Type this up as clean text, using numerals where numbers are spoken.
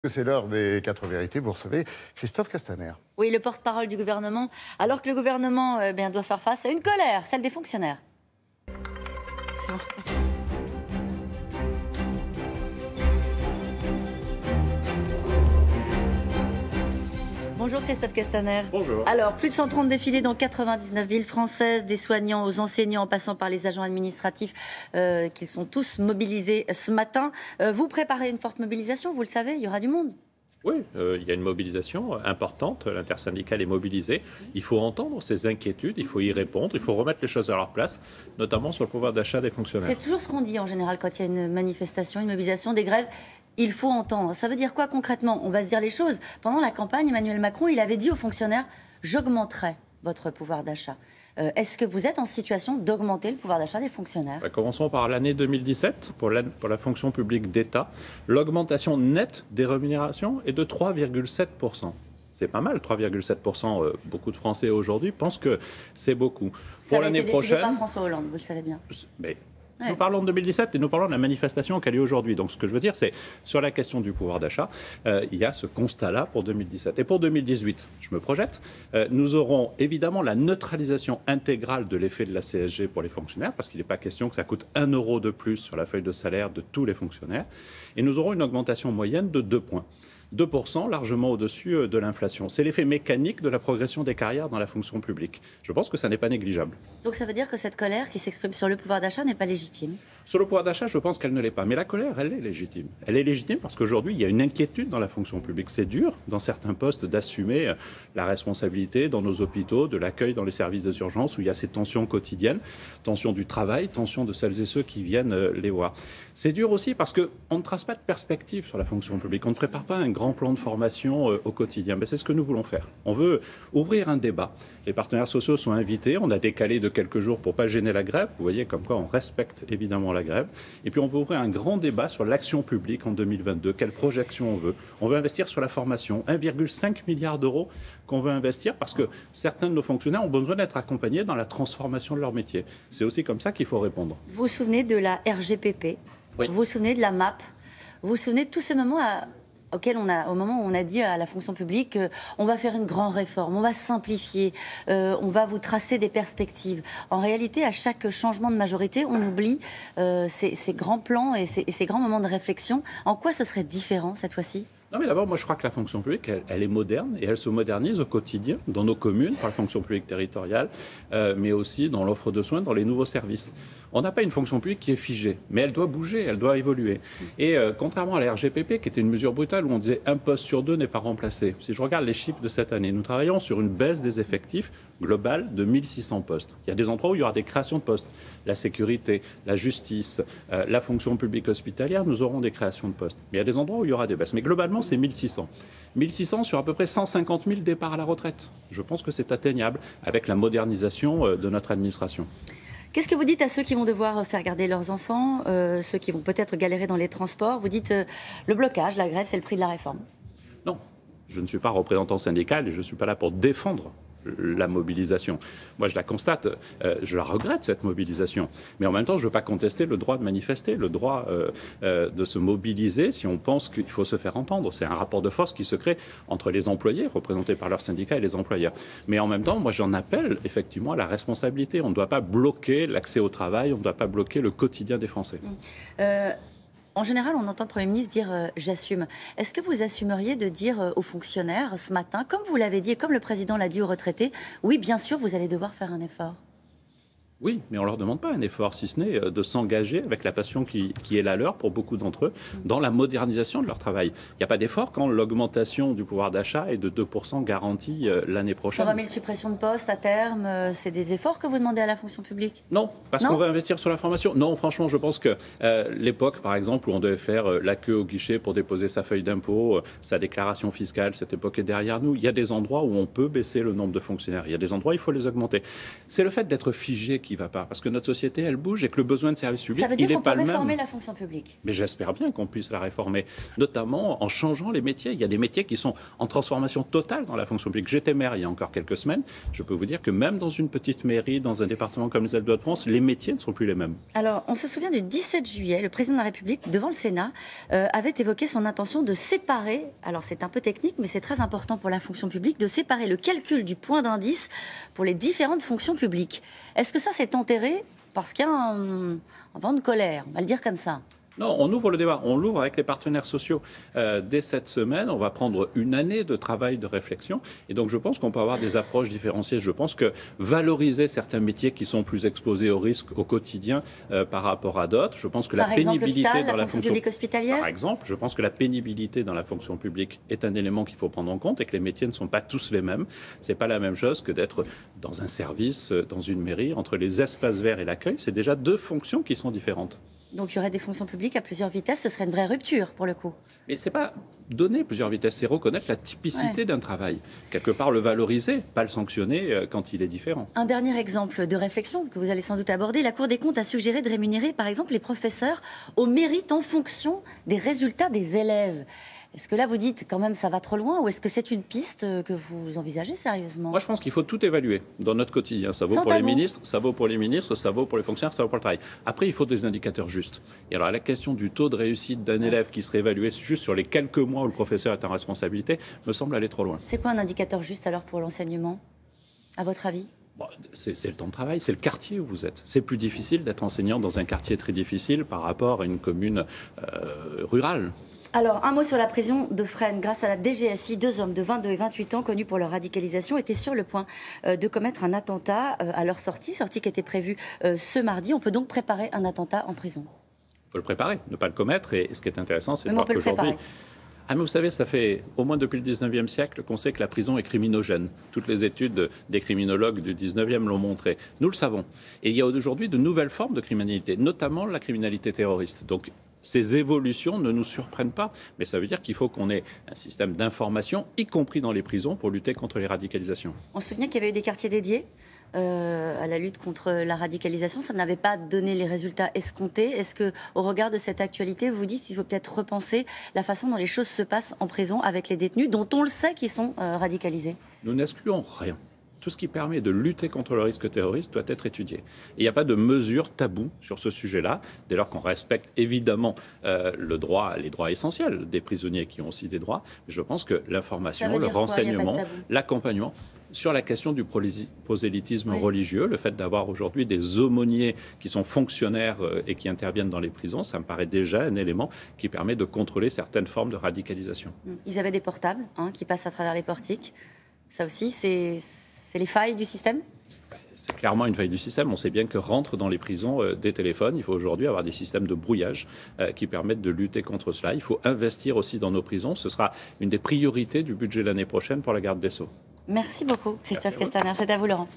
C'est l'heure des 4 vérités. Vous recevez Christophe Castaner. Oui, le porte-parole du gouvernement, alors que le gouvernement doit faire face à une colère, celle des fonctionnaires. Bonjour Christophe Castaner. Bonjour. Alors, plus de 130 défilés dans 99 villes françaises, des soignants aux enseignants en passant par les agents administratifs, qu'ils sont tous mobilisés ce matin. Vous préparez une forte mobilisation, vous le savez, il y aura du monde. Oui, il y a une mobilisation importante, l'intersyndicale est mobilisée. Il faut entendre ces inquiétudes, il faut y répondre, il faut remettre les choses à leur place, notamment sur le pouvoir d'achat des fonctionnaires. C'est toujours ce qu'on dit en général quand il y a une manifestation, une mobilisation, des grèves. Il faut entendre. Ça veut dire quoi concrètement? On va se dire les choses. Pendant la campagne, Emmanuel Macron, il avait dit aux fonctionnaires « j'augmenterai votre pouvoir d'achat ». Est-ce que vous êtes en situation d'augmenter le pouvoir d'achat des fonctionnaires? Commençons par l'année 2017, pour la fonction publique d'État. L'augmentation nette des rémunérations est de 3,7%. C'est pas mal, 3,7%. Beaucoup de Français aujourd'hui pensent que c'est beaucoup. Ça a été décidé par François Hollande, vous le savez bien. Mais nous parlons de 2017 et nous parlons de la manifestation qui a lieu aujourd'hui. Donc ce que je veux dire, c'est sur la question du pouvoir d'achat, il y a ce constat-là pour 2017. Et pour 2018, je me projette, nous aurons évidemment la neutralisation intégrale de l'effet de la CSG pour les fonctionnaires, parce qu'il n'est pas question que ça coûte 1 euro de plus sur la feuille de salaire de tous les fonctionnaires. Et nous aurons une augmentation moyenne de 2 points. 2%, largement au-dessus de l'inflation. C'est l'effet mécanique de la progression des carrières dans la fonction publique. Je pense que ça n'est pas négligeable. Donc ça veut dire que cette colère qui s'exprime sur le pouvoir d'achat n'est pas légitime? Sur le pouvoir d'achat, je pense qu'elle ne l'est pas. Mais la colère, elle est légitime. Elle est légitime parce qu'aujourd'hui, il y a une inquiétude dans la fonction publique. C'est dur, dans certains postes, d'assumer la responsabilité dans nos hôpitaux, de l'accueil dans les services des urgences, où il y a ces tensions quotidiennes, tensions du travail, tensions de celles et ceux qui viennent les voir. C'est dur aussi parce qu'on ne trace pas de perspective sur la fonction publique. On ne prépare pas un grand plan de formation au quotidien. Mais c'est ce que nous voulons faire. On veut ouvrir un débat. Les partenaires sociaux sont invités. On a décalé de quelques jours pour ne pas gêner la grève. Vous voyez comme quoi on respecte évidemment la grève. Et puis on veut ouvrir un grand débat sur l'action publique en 2022. Quelle projection on veut? On veut investir sur la formation. 1,5 milliard d'euros qu'on veut investir parce que certains de nos fonctionnaires ont besoin d'être accompagnés dans la transformation de leur métier. C'est aussi comme ça qu'il faut répondre. Vous vous souvenez de la RGPP? Oui. Vous vous souvenez de la MAP? Vous vous souvenez de tous ces moments au moment où on a dit à la fonction publique on va faire une grande réforme, on va simplifier, on va vous tracer des perspectives. En réalité, à chaque changement de majorité, on oublie ces grands plans et ces grands moments de réflexion. En quoi ce serait différent cette fois-ci? Non, mais d'abord, moi, je crois que la fonction publique, elle est moderne et elle se modernise au quotidien, dans nos communes, par la fonction publique territoriale, mais aussi dans l'offre de soins, dans les nouveaux services. On n'a pas une fonction publique qui est figée, mais elle doit bouger, elle doit évoluer. Et contrairement à la RGPP, qui était une mesure brutale où on disait un poste sur 2 n'est pas remplacé, si je regarde les chiffres de cette année, nous travaillons sur une baisse des effectifs globale de 1600 postes. Il y a des endroits où il y aura des créations de postes. La sécurité, la justice, la fonction publique hospitalière, nous aurons des créations de postes. Mais il y a des endroits où il y aura des baisses. Mais globalement, c'est 1600. 1600 sur à peu près 150 000 départs à la retraite. Je pense que c'est atteignable avec la modernisation de notre administration. Qu'est-ce que vous dites à ceux qui vont devoir faire garder leurs enfants, ceux qui vont peut-être galérer dans les transports? Vous dites le blocage, la grève, c'est le prix de la réforme. Non, je ne suis pas représentant syndical et je ne suis pas là pour défendre la mobilisation. Moi, je la constate, je la regrette, cette mobilisation. Mais en même temps, je ne veux pas contester le droit de manifester, le droit de se mobiliser si on pense qu'il faut se faire entendre. C'est un rapport de force qui se crée entre les employés, représentés par leurs syndicats, et les employeurs. Mais en même temps, moi, j'en appelle effectivement à la responsabilité. On ne doit pas bloquer l'accès au travail, on ne doit pas bloquer le quotidien des Français. En général, on entend le Premier ministre dire « j'assume ». Est-ce que vous assumeriez de dire aux fonctionnaires ce matin, comme vous l'avez dit et comme le Président l'a dit aux retraités, oui, bien sûr, vous allez devoir faire un effort? Oui, mais on ne leur demande pas un effort, si ce n'est de s'engager avec la passion qui est la leur pour beaucoup d'entre eux dans la modernisation de leur travail. Il n'y a pas d'effort quand l'augmentation du pouvoir d'achat est de 2% garantie l'année prochaine. 120 000 suppressions de postes à terme, c'est des efforts que vous demandez à la fonction publique? Non, parce qu'on va investir sur la formation. Non, franchement, je pense que l'époque, par exemple, où on devait faire la queue au guichet pour déposer sa feuille d'impôt, sa déclaration fiscale, cette époque est derrière nous. Il y a des endroits où on peut baisser le nombre de fonctionnaires. Il y a des endroits où il faut les augmenter. C'est le fait d'être figé qui ne va pas, parce que notre société, elle bouge et que le besoin de service public, Ça veut dire il n'est qu'on pas peut le même. réformer la fonction publique. Mais j'espère bien qu'on puisse la réformer, notamment en changeant les métiers. Il y a des métiers qui sont en transformation totale dans la fonction publique. J'étais maire il y a encore quelques semaines. Je peux vous dire que même dans une petite mairie, dans un département comme les Alpes-de-Haute-France, les métiers ne sont plus les mêmes. Alors, on se souvient du 17 juillet, le président de la République, devant le Sénat, avait évoqué son intention de séparer, alors c'est un peu technique, mais c'est très important pour la fonction publique, de séparer le calcul du point d'indice pour les différentes fonctions publiques. Est-ce que ça s'est enterré parce qu'il y a un vent de colère, on va le dire comme ça? Non, on ouvre le débat, on l'ouvre avec les partenaires sociaux. Dès cette semaine, on va prendre une année de travail, de réflexion. Et donc, je pense qu'on peut avoir des approches différenciées. Je pense que valoriser certains métiers qui sont plus exposés au risque au quotidien par rapport à d'autres, je pense que la pénibilité dans la fonction publique hospitalière. Par exemple, je pense que la pénibilité dans la fonction publique est un élément qu'il faut prendre en compte et que les métiers ne sont pas tous les mêmes. C'est pas la même chose que d'être dans un service, dans une mairie, entre les espaces verts et l'accueil. C'est déjà deux fonctions qui sont différentes. Donc il y aurait des fonctions publiques à plusieurs vitesses, ce serait une vraie rupture pour le coup. Mais c'est pas donner plusieurs vitesses, c'est reconnaître la typicité d'un travail. Quelque part le valoriser, pas le sanctionner quand il est différent. Un dernier exemple de réflexion que vous allez sans doute aborder, la Cour des comptes a suggéré de rémunérer par exemple les professeurs au mérite en fonction des résultats des élèves. Est-ce que là, vous dites quand même ça va trop loin ou est-ce que c'est une piste que vous envisagez sérieusement? Moi, je pense qu'il faut tout évaluer dans notre quotidien. Ça vaut Sans pour tabou. les ministres, ça vaut pour les ministres, ça vaut pour les fonctionnaires, ça vaut pour le travail. Après, il faut des indicateurs justes. Et alors, la question du taux de réussite d'un élève qui serait évalué juste sur les quelques mois où le professeur est en responsabilité me semble aller trop loin. C'est quoi un indicateur juste alors pour l'enseignement, à votre avis? Bon, c'est le temps de travail, c'est le quartier où vous êtes. C'est plus difficile d'être enseignant dans un quartier très difficile par rapport à une commune rurale. Alors, un mot sur la prison de Fresnes. Grâce à la DGSI, 2 hommes de 22 et 28 ans, connus pour leur radicalisation, étaient sur le point de commettre un attentat à leur sortie qui était prévue ce mardi. On peut donc préparer un attentat en prison. Il faut le préparer, ne pas le commettre. Et ce qui est intéressant, c'est de Mais voir on peut le qu'aujourd'hui... préparer. Ah, mais vous savez, ça fait au moins depuis le 19e siècle qu'on sait que la prison est criminogène. Toutes les études des criminologues du 19e l'ont montré. Nous le savons. Et il y a aujourd'hui de nouvelles formes de criminalité, notamment la criminalité terroriste. Donc, ces évolutions ne nous surprennent pas, mais ça veut dire qu'il faut qu'on ait un système d'information, y compris dans les prisons, pour lutter contre les radicalisations. On se souvient qu'il y avait eu des quartiers dédiés à la lutte contre la radicalisation. Ça n'avait pas donné les résultats escomptés. Est-ce que, au regard de cette actualité, vous vous dites qu'il faut peut-être repenser la façon dont les choses se passent en prison avec les détenus, dont on le sait qu'ils sont radicalisés? Nous n'excluons rien. Tout ce qui permet de lutter contre le risque terroriste doit être étudié. Et il n'y a pas de mesure taboue sur ce sujet-là, dès lors qu'on respecte évidemment les droits essentiels des prisonniers qui ont aussi des droits. Mais je pense que l'information, le renseignement, l'accompagnement, sur la question du prosélytisme religieux, le fait d'avoir aujourd'hui des aumôniers qui sont fonctionnaires et qui interviennent dans les prisons, ça me paraît déjà un élément qui permet de contrôler certaines formes de radicalisation. Ils avaient des portables qui passent à travers les portiques. Ça aussi, c'est les failles du système? C'est clairement une faille du système. On sait bien que rentrent dans les prisons des téléphones. Il faut aujourd'hui avoir des systèmes de brouillage qui permettent de lutter contre cela. Il faut investir aussi dans nos prisons. Ce sera une des priorités du budget l'année prochaine pour la garde des Sceaux. Merci beaucoup, Christophe Castaner. C'est à vous, Laurent.